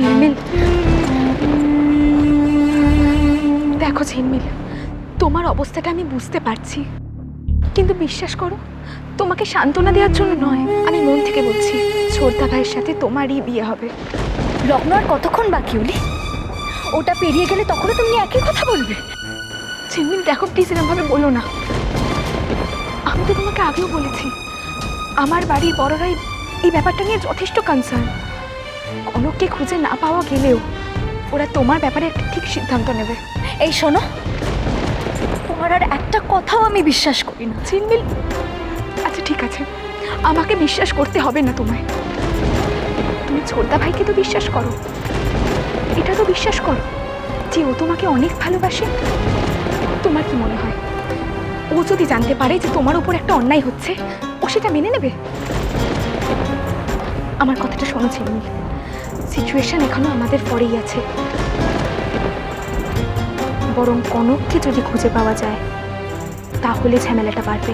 ঝিলমিল, দেখো ঝিলমিল, তোমার অবস্থাটা আমি বুঝতে পারছি, কিন্তু বিশ্বাস করো, তোমাকে সান্ত্বনা দেওয়ার জন্য নয়, আমি মন থেকে বলছি, ছোটদা ভাইয়ের সাথে তোমারই বিয়ে হবে। লগ্ন আর কতক্ষণ বাকি ওলি? ওটা পেরিয়ে গেলে তখনও তুমি একই কথা বলবে? ঝিলমিল দেখো, প্লিজ এরকমভাবে বলো না। আমি তো তোমাকে আগেও বলেছি, আমার বাড়ির বড়রাই এই ব্যাপারটা নিয়ে যথেষ্ট কনসার্ন। কনককে খুঁজে না পাওয়া গেলেও ওরা তোমার ব্যাপারে একটা ঠিক সিদ্ধান্ত নেবে। এই শোনো, তোমার আর একটা কথাও আমি বিশ্বাস করি না। ঝিলমিল, আচ্ছা ঠিক আছে, আমাকে বিশ্বাস করতে হবে না তোমায়। তুমি ছোটদা ভাইকে তো বিশ্বাস করো, এটা তো বিশ্বাস করো যে ও তোমাকে অনেক ভালোবাসে। তোমার কি মনে হয়, ও যদি জানতে পারে যে তোমার উপর একটা অন্যায় হচ্ছে, ও সেটা মেনে নেবে? আমার কথাটা শোনো ঝিলমিল, সিচুয়েশন এখনো আমাদের পরেই আছে। বরং কনককে যদি খুঁজে পাওয়া যায় তাহলে ঝামেলাটা বাড়বে।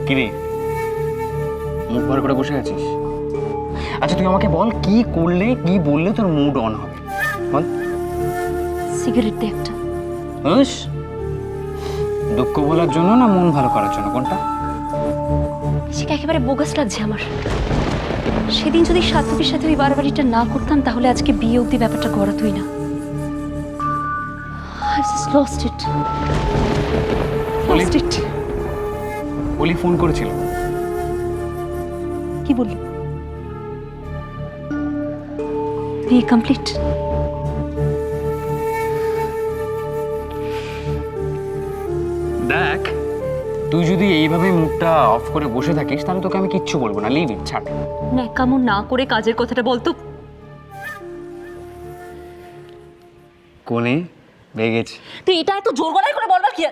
কিরে, মুখ ভার করে বসে আছিস? আচ্ছা তুই আমাকে বল, কি করলে, কি বললে তোর মুড অন হবে? বল। সিগারেট দে একটা। হুস, দুঃখ বলার জন্য না মন ভালো করার জন্য, কোনটা? সেটা একেবারে বোগাস লাগছে আমার। সেদিন যদি সার্থকের সাথে ওই বাড়াবাড়িটা না করতাম তাহলে আজকে বিয়ে অবধি ব্যাপারটা গড়াতই না। I just lost it. Lost it. ওলি ফোন করেছিল। কি বললি? বিয়ে কমপ্লিট? দেখ, তুই যদি এইভাবে মুখটা অফ করে বসে থাকিস তাহলে তোকে আমি কিচ্ছু বলবো না, লিভ ইট, ছাড়। ন্যাকামো না করে কাজের কথাটা বলতো। কোনে বেগেছে? তুই এটা এত জোর গলায় করে বলবার কি?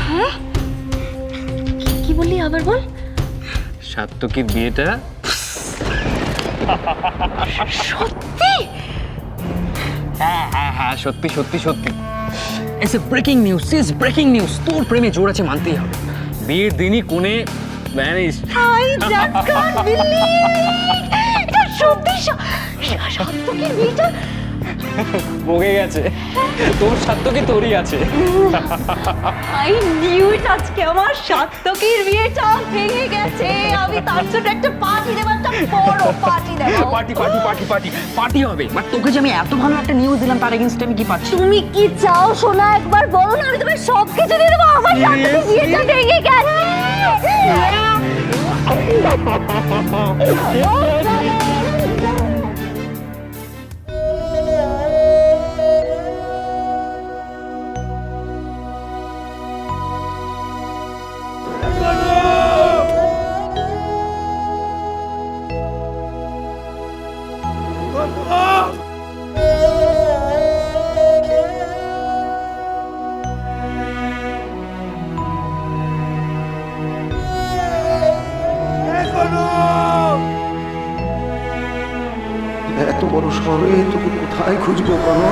হ্যাঁ, কি বললি আবার বল? সাত্তকীর বিয়েটা সত্যি? হ্যাঁ হ্যাঁ হ্যাঁ, সত্যি সত্যি সত্যি। S A breaking news, is breaking news. তোর প্রেমে জোর আছে মানতেই হবে। বিয়ের দিনই কোনে vanish. I just can't believe it! এটা সত্যি সাত্তকীর বিয়েটা বগে গেছে। তোর সাত্তকী তোরই আছে। I knew it! আজকে আমার সাত্তকীর বিয়েটা ভেঙে গেছে। আমি তার জন্য একটা পার্টি দেব, একটা বড় পার্টি দেব। Party party party party party হবে। বাট তোকে যে আমি এত ভালো একটা নিউজ দিলাম তার এগেইনস্টে আমি কি পাচ্ছি? তুমি কি চাও সোনা, একবার বলো না, আমি তোমায় সব কিছু দিয়ে দেবো। আমার সাত্তকীর বিয়েটা ভেঙে গেছে। এত বড় শহরে তোকে কোথায় খুঁজবো? কেন,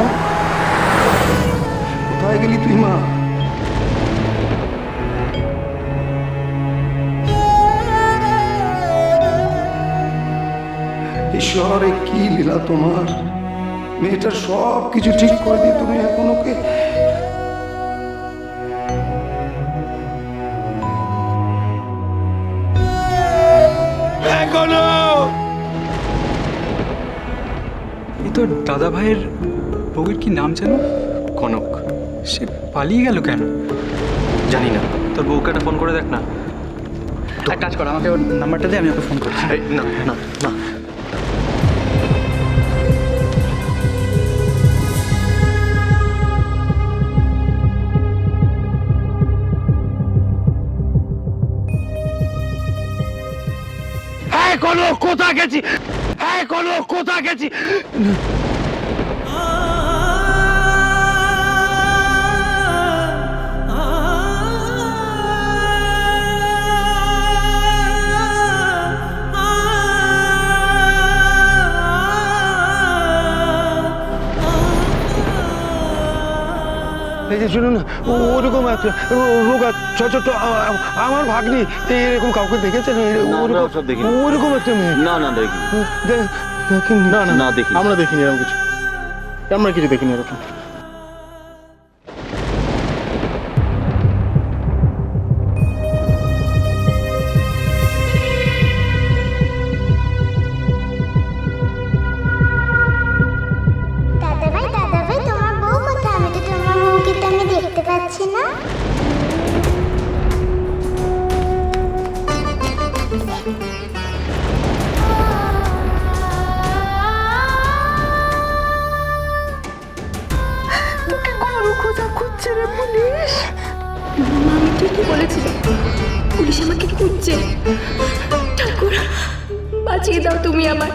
কোথায় গেলি তুই মা? এই শহরে কি লীলা তোমার? মেয়েটার সব কিছু ঠিক করে দিয়ে তুমি এখন ওকে তোর দাদা ভাইয়ের বউয়ের কি নাম যেন? কনক। সে পালিয়ে গেল কেন জানি না। তোর বউকে একটা ফোন করে দেখ না। এক কাজ কর, আমাকে ওর নাম্বারটা দিয়ে আমি ওকে ফোন করছি। না না না, কনক কোথা গেছি? হ্যাঁ কনক কোথা গেছি? এই যে শুনুন, ওরকম একটা রোগা ছোট আমার ভাগ্নি এরকম কাউকে দেখেছেন? ওরকম একটা মেয়ে? না না দেখি দেখেন না না না দেখি আমরা দেখিনি এরকম কিছু, আমরা কিছু দেখিনি এরকম। দাদাভাই তোমার বউ কোথায়? আমি তো তোমার বউকে তো আমি দেখতে পাচ্ছি না। আমি ঠিকই বলেছিলাম, পুলিশ আমাকে খুঁজছে। ঠাকুর বাঁচিয়ে দাও তুমি আমার।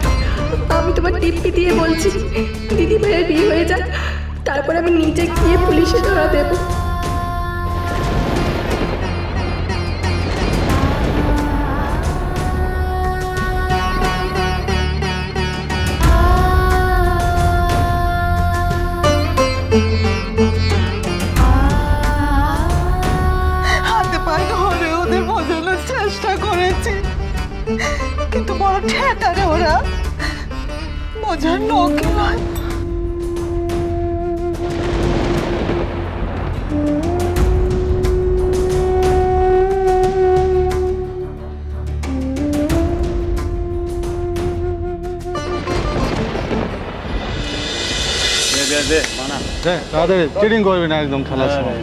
আমি তোমার টিপ্পি দিয়ে বলছি, দিদি ভাইয়ের বিয়ে হয়ে যাক, তারপর আমি নিজে গিয়ে পুলিশে ধরা দেবো। হাতে পায়ে ধরে ওদের বোঝানোর চেষ্টা করেছি, কিন্তু বড় ঠেকারে ওরা, বোঝার লোকই নয়। তাদের ট্রেনিং করবে না একদম খেলার সময়।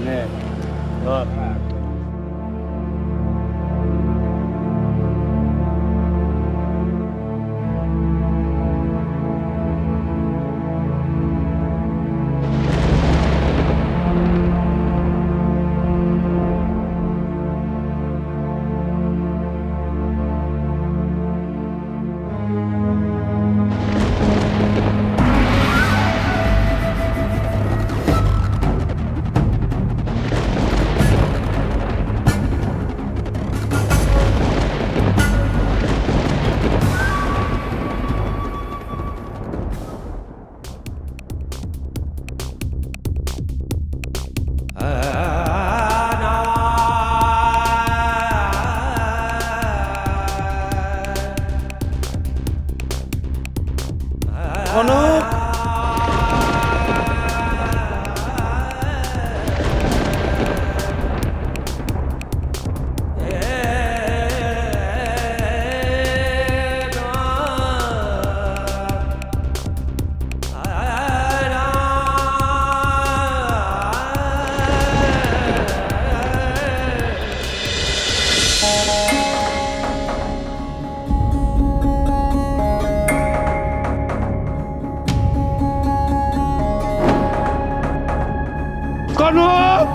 কনক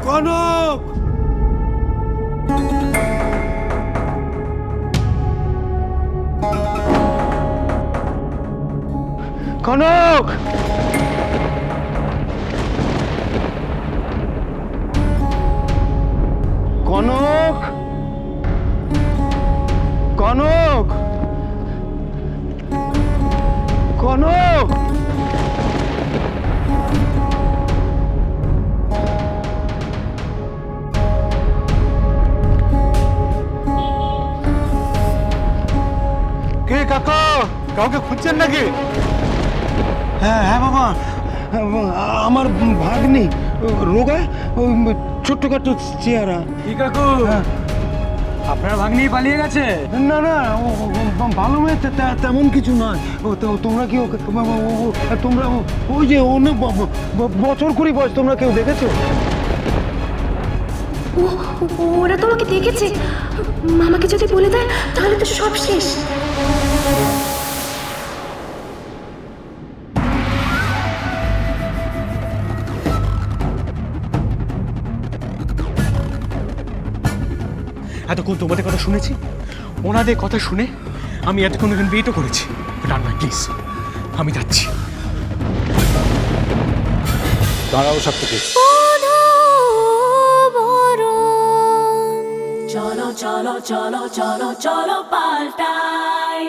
কনক কনক কনক কনক কনক কনক কে কাকা কাউকে খুঁজছেন নাকি? হ্যাঁ হ্যাঁ বাবা, আমার ভাগ্নি রোগা, ছোট্টখাটো চেহারা। কি কাকু, আপনার ভাগ্নি পালিয়ে গেছে? না না, ভালো মেয়ে তেমন কিছু নয়। তোমরা কি তোমরা ওই যে অনেক বছর কুড়ি বয়স, তোমরা কেউ দেখেছো? ওরা তোমাকে দেখেছে। মামাকে যদি বলে দেয় তাহলে তো সব শেষ। এতক্ষণ তোমাদের কথা শুনেছি, ওনাদের কথা শুনে আমি এতক্ষণ এখানে ওয়েটও করেছি। রান্না প্লিজ, আমি যাচ্ছি। দাঁড়াও সপ্তকে। চলো চলো চলো চলো চলো পাল্টাই